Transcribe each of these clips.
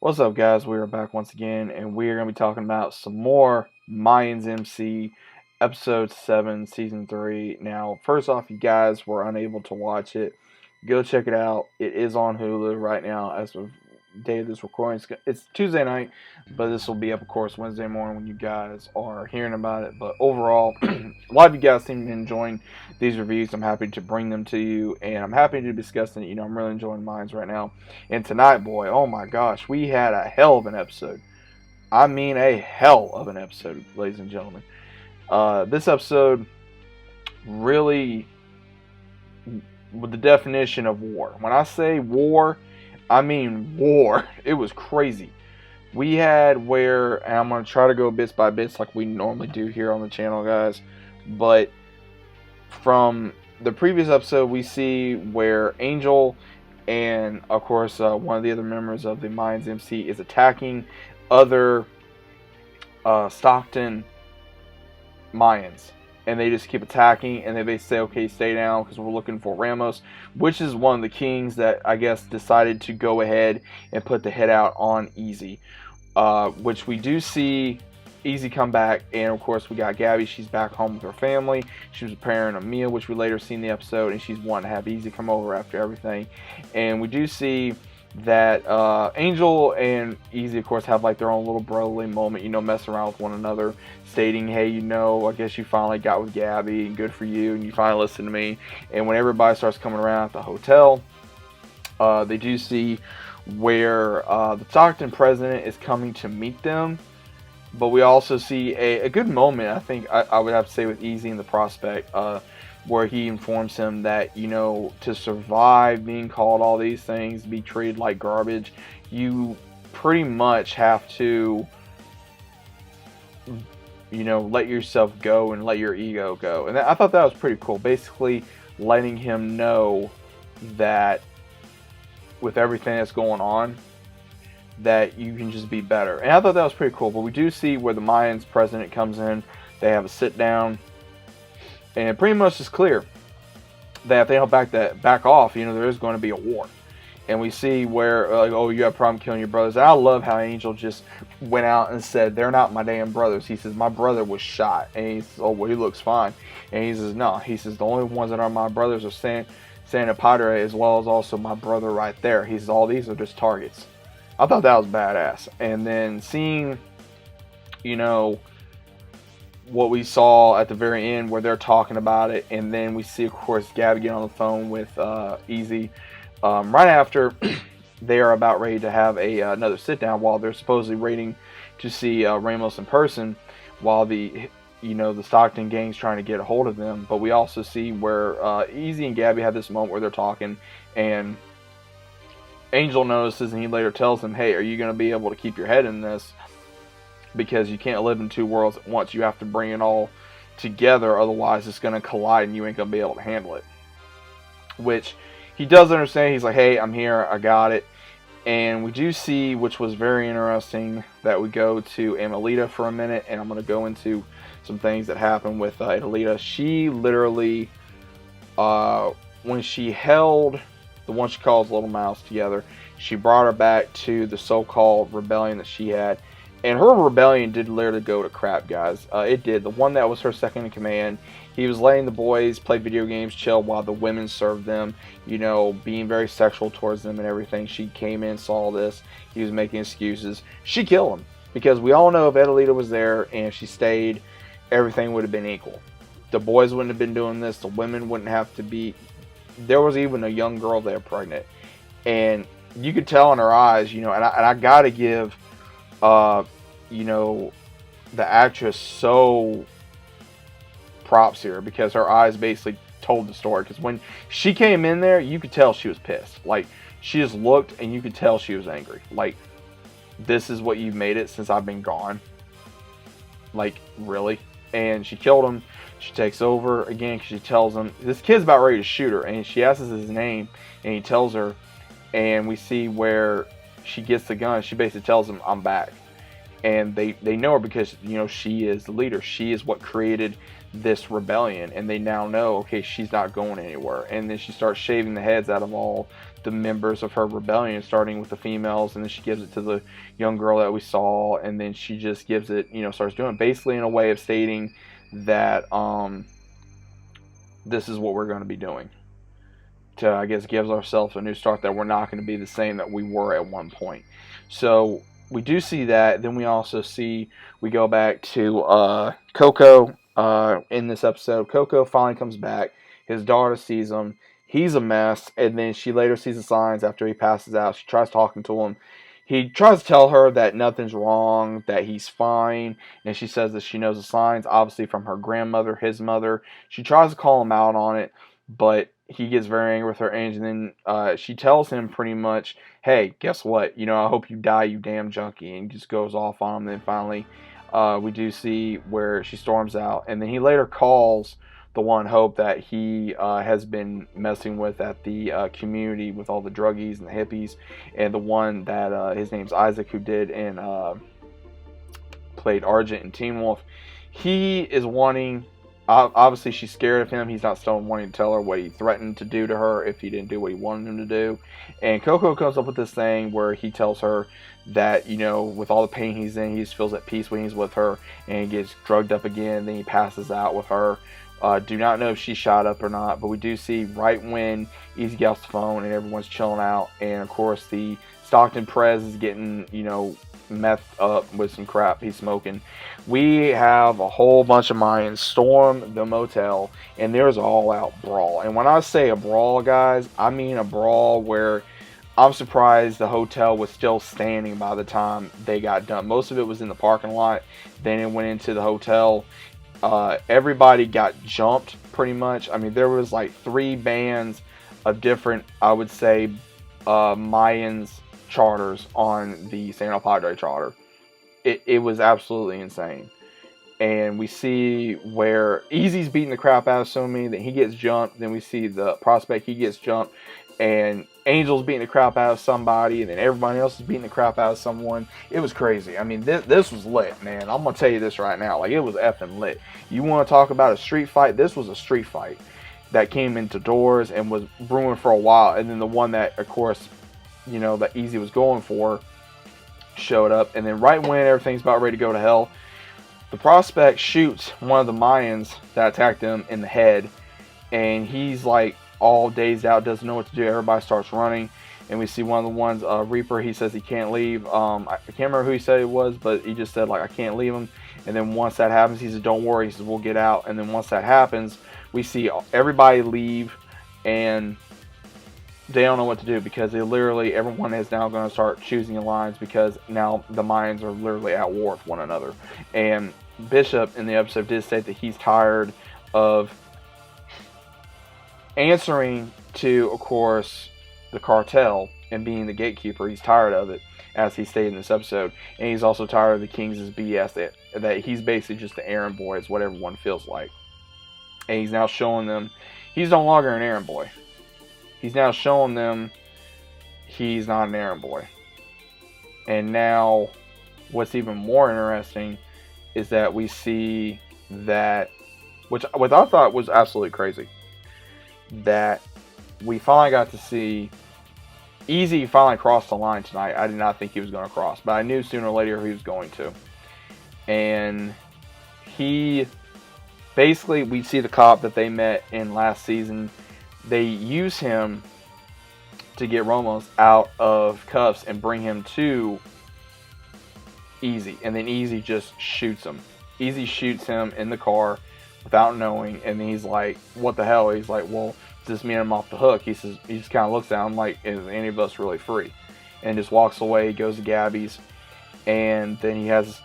What's up, guys? We are back once again, and we are going to be talking about some more Mayans MC, Episode 7, Season 3. Now, first off, you guys were unable to watch it. Go check it out. It is on Hulu right now as of day of this recording. It's Tuesday night, but this will be up, of course, Wednesday morning when you guys are hearing about it. But overall, a lot of you guys seem to be enjoying these reviews. I'm happy to bring them to you, and I'm happy to be discussing it. I'm really enjoying mine right now. And tonight, boy, oh my gosh, we had a hell of an episode. I mean, a hell of an episode, ladies and gentlemen. This episode really, with the definition of war. When I say war, I mean war. It was crazy. We had where, and I'm going to try to go bits by bits like we normally do here on the channel, guys. But from the previous episode, we see where Angel and, of course, one of the other members of the Mayans MC is attacking other Stockton Mayans. And they just keep attacking, and they say, okay, stay down, because we're looking for Ramos, which is one of the kings that, I guess, decided to go ahead and put the hit out on Easy. Which we do see Easy come back, and of course we got Gabby. She's back home with her family. She was preparing a meal, which we later see in the episode, and she's wanting to have Easy come over after everything. And we do see that Angel and Easy, of course, have like their own little brotherly moment, messing around with one another, stating, hey, I guess you finally got with Gabby, and good for you, and you finally listened to me. And when everybody starts coming around at the hotel, they do see where the Stockton president is coming to meet them. But we also see a good moment, I think I would have to say, with Easy and the prospect, where he informs him that, to survive being called all these things, be treated like garbage, you pretty much have to, let yourself go and let your ego go. And I thought that was pretty cool. Basically letting him know that with everything that's going on, that you can just be better. And I thought that was pretty cool. But we do see where the Mayans president comes in. They have a sit down, and it pretty much is clear that if they don't back off, there is going to be a war. And we see where, like, oh, you have a problem killing your brothers. And I love how Angel just went out and said, they're not my damn brothers. He says, my brother was shot. And he says, oh, well, he looks fine. And he says, no. He says, the only ones that are my brothers are Santa Padre, as well as also my brother right there. He says, all these are just targets. I thought that was badass. And then seeing, what we saw at the very end where they're talking about it. And then we see, of course, Gabby get on the phone with Easy. Right after they are about ready to have another sit down, while they're supposedly waiting to see Ramos in person, while the Stockton gang's trying to get a hold of them. But we also see where Easy and Gabby have this moment where they're talking, and Angel notices, and he later tells him, hey, are you going to be able to keep your head in this? Because you can't live in two worlds at once. You have to bring it all together, otherwise it's going to collide and you ain't going to be able to handle it. Which he does understand. He's like, hey, I'm here, I got it. And we do see, which was very interesting, that we go to Amelita for a minute, and I'm going to go into some things that happened with Amelita. She literally, when she held the one she calls Little Mouse together, she brought her back to the so-called rebellion that she had. And her rebellion did literally go to crap, guys. It did. The one that was her second in command, he was letting the boys play video games, chill, while the women served them, being very sexual towards them and everything. She came in, saw this. He was making excuses. She killed him. Because we all know if Adelita was there and if she stayed, everything would have been equal. The boys wouldn't have been doing this. The women wouldn't have to be. There was even a young girl there pregnant. And you could tell in her eyes, and I got to give, the actress so props here, because her eyes basically told the story. Because when she came in there, you could tell she was pissed. Like, she just looked and you could tell she was angry. Like, this is what you've made it since I've been gone. Like, really? And she killed him. She takes over again because she tells him, this kid's about ready to shoot her, and she asks his name, and he tells her, and we see where she gets the gun. She basically tells him, I'm back. and they know her because she is the leader. She is what created this rebellion, and they now know, okay, she's not going anywhere. And then she starts shaving the heads out of all the members of her rebellion, starting with the females, and then she gives it to the young girl that we saw, and then she just gives it, starts doing it, basically in a way of stating that this is what we're going to be doing, to, I guess, gives ourselves a new start, that we're not going to be the same that we were at one point. So we do see that. Then we also see, we go back to Coco in this episode. Coco finally comes back. His daughter sees him. He's a mess. And then she later sees the signs after he passes out. She tries talking to him. He tries to tell her that nothing's wrong, that he's fine. And she says that she knows the signs, obviously from her grandmother, his mother. She tries to call him out on it, but he gets very angry with her, and then she tells him pretty much, hey, guess what? I hope you die, you damn junkie, and just goes off on him. And then finally, we do see where she storms out, and then he later calls the one Hope that he has been messing with at the community with all the druggies and the hippies, and the one that his name's Isaac, who did and played Argent in Teen Wolf. He is wanting... Obviously, she's scared of him. He's not still wanting to tell her what he threatened to do to her if he didn't do what he wanted him to do. And Coco comes up with this thing where he tells her that, with all the pain he's in, he just feels at peace when he's with her. And he gets drugged up again. Then he passes out with her. Do not know if she's shot up or not. But we do see right when Easy gets the phone and everyone's chilling out. And, of course, the Stockton Prez is getting, meth up with some crap he's smoking. We have a whole bunch of Mayans storm the motel, and there's an all-out brawl. And when I say a brawl, guys, I mean a brawl where I'm surprised the hotel was still standing by the time they got done. Most of it was in the parking lot. Then it went into the hotel. Everybody got jumped pretty much. I mean, there was like 3 bands of different, I would say, Mayans charters on the San El Padre charter. It was absolutely insane. And we see where Easy's beating the crap out of so many that he gets jumped. Then we see the Prospect, he gets jumped. And Angel's beating the crap out of somebody. And then everybody else is beating the crap out of someone. It was crazy. I mean, this was lit, man. I'm going to tell you this right now. Like, it was effing lit. You want to talk about a street fight? This was a street fight that came into doors and was brewing for a while. And then the one that, of course, that Easy was going for showed up. And then right when everything's about ready to go to hell, the Prospect shoots one of the Mayans that attacked him in the head. And he's like all dazed out, doesn't know what to do. Everybody starts running. And we see one of the ones, Reaper, he says he can't leave. I can't remember who he said it was, but he just said, like, I can't leave him. And then once that happens, he said, don't worry. He says, we'll get out. And then once that happens, we see everybody leave. And they don't know what to do, because everyone is now going to start choosing alliance, because now the Mayans are literally at war with one another. And Bishop in the episode did say that he's tired of answering to, of course, the cartel and being the gatekeeper. He's tired of it, as he stated in this episode. And he's also tired of the Kings' BS, that he's basically just the errand boy, is what everyone feels like. And he's now showing them he's no longer an errand boy. He's now showing them he's not an errand boy. And now, what's even more interesting is that we see that, which I thought was absolutely crazy, that we finally got to see Easy finally crossed the line tonight. I did not think he was going to cross, but I knew sooner or later he was going to. And he, basically, we see the cop that they met in last season. They use him to get Ramos out of cuffs and bring him to Easy. And then Easy just shoots him. Easy shoots him in the car without knowing. And then he's like, what the hell? He's like, well, does this mean I'm off the hook? He says, he just kind of looks at him like, is any of us really free? And just walks away, goes to Gabby's. And then he has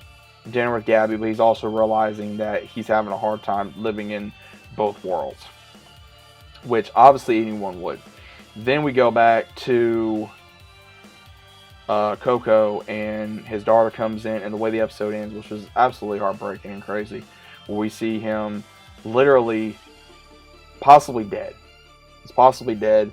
dinner with Gabby, but he's also realizing that he's having a hard time living in both worlds, which obviously anyone would. Then we go back to Coco, and his daughter comes in, and the way the episode ends, which was absolutely heartbreaking and crazy, where we see him literally possibly dead. He's possibly dead.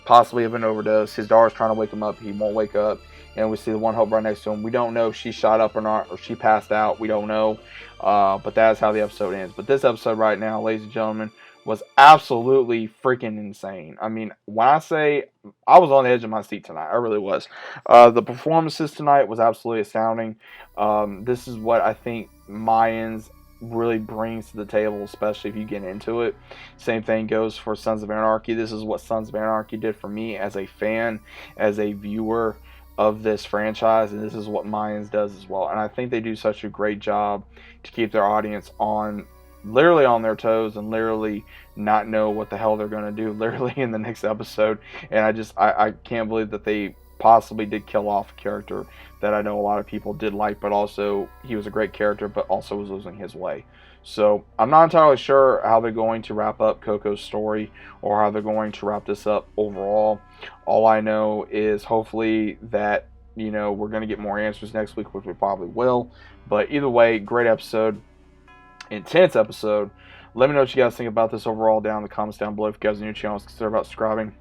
possibly of an overdose. His daughter's trying to wake him up. He won't wake up. And we see the one Hope right next to him. We don't know if she shot up or not, or she passed out. We don't know. But that's how the episode ends. But this episode right now, ladies and gentlemen, was absolutely freaking insane. I mean, when I say I was on the edge of my seat tonight, I really was. The performances tonight was absolutely astounding. This is what I think Mayans really brings to the table, especially if you get into it. Same thing goes for Sons of Anarchy. This is what Sons of Anarchy did for me as a fan, as a viewer of this franchise, and this is what Mayans does as well. And I think they do such a great job to keep their audience on, literally on their toes, and literally not know what the hell they're going to do literally in the next episode. And I can't believe that they possibly did kill off a character that I know a lot of people did like, but also he was a great character, but also was losing his way. So I'm not entirely sure how they're going to wrap up Coco's story, or how they're going to wrap this up overall. All I know is hopefully that, you know, we're going to get more answers next week, which we probably will. But either way, great episode, intense episode. Let me know what you guys think about this overall down in the comments down below. If you guys are new to the channel, consider about subscribing.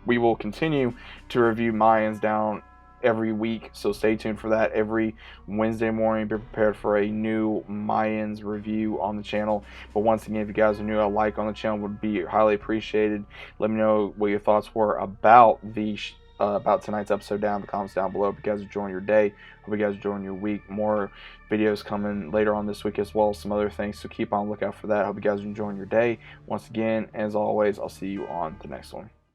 We will continue to review Mayans down every week, so stay tuned for that. Every Wednesday morning, be prepared for a new Mayans review on the channel. But once again, if you guys are new, a like on the channel would be highly appreciated. Let me know what your thoughts were about the about tonight's episode down in the comments down below. Hope you guys are enjoying your day. Hope you guys are enjoying your week. More videos coming later on this week, as well as some other things, so keep on the lookout for that. Hope you guys are enjoying your day. Once again, as always, I'll see you on the next one.